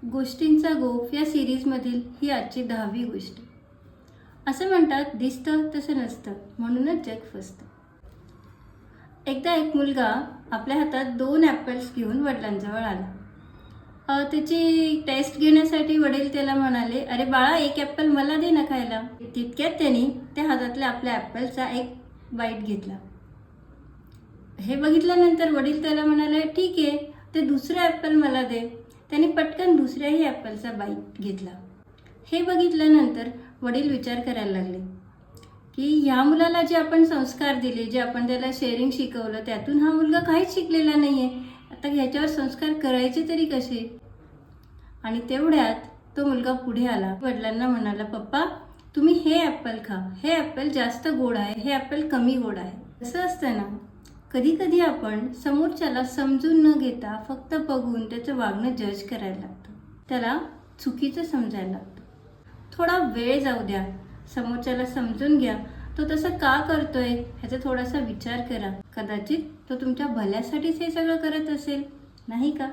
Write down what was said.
गोष्टींचा गोफ या सिरीजमधील ही आजची 10वी गोष्ट. असं म्हणतात, दिसतं तसं नसतं म्हणूनच जग फसतं. एकदा एक मुलगा आपल्या हातात 2 ॲपल्स घेऊन वडिलांजवळ आला. त्याची टेस्ट घेण्यासाठी वडील त्याला म्हणाले, अरे बाळा, एक ॲपल मला दे ना खायला. तितक्यात त्यांनी त्या हातातल्या आपल्या ॲपलचा एक बाईट घेतला. हे बघितल्यानंतर वडील त्याला म्हणाले, ठीक आहे, ते दुसरं ॲपल मला दे. त्याने पटकन दुसऱ्याही ॲपलचा बाईट घेतला. हे बघितल्यानंतर वडील विचार करायला लागले की ह्या मुलाला जे आपण संस्कार दिले, जे आपण त्याला शेअरिंग शिकवलं, त्यातून हा मुलगा काहीच शिकलेला नाही आहे. आता ह्याच्यावर संस्कार करायचे तरी कसे? आणि तेवढ्यात तो मुलगा पुढे आला. वडिलांना म्हणाला, पप्पा, तुम्ही हे ॲपल खा. हे ॲपल जास्त गोड आहे, हे ॲपल कमी गोड आहे. असं असतं ना, कधी कधी आपण समोरच्याला समजून न घेता फक्त बघून त्याचं वागणं जज करायला लागतं. त्याला चुकीचं समजायला लागतं. थोडा वेळ जाऊ द्या, समोरच्याला समजून घ्या. तो तसं का करतोय ह्याचा थोडासा विचार करा. कदाचित तो तुमच्या भल्यासाठीच हे सगळं करत असेल, नाही का?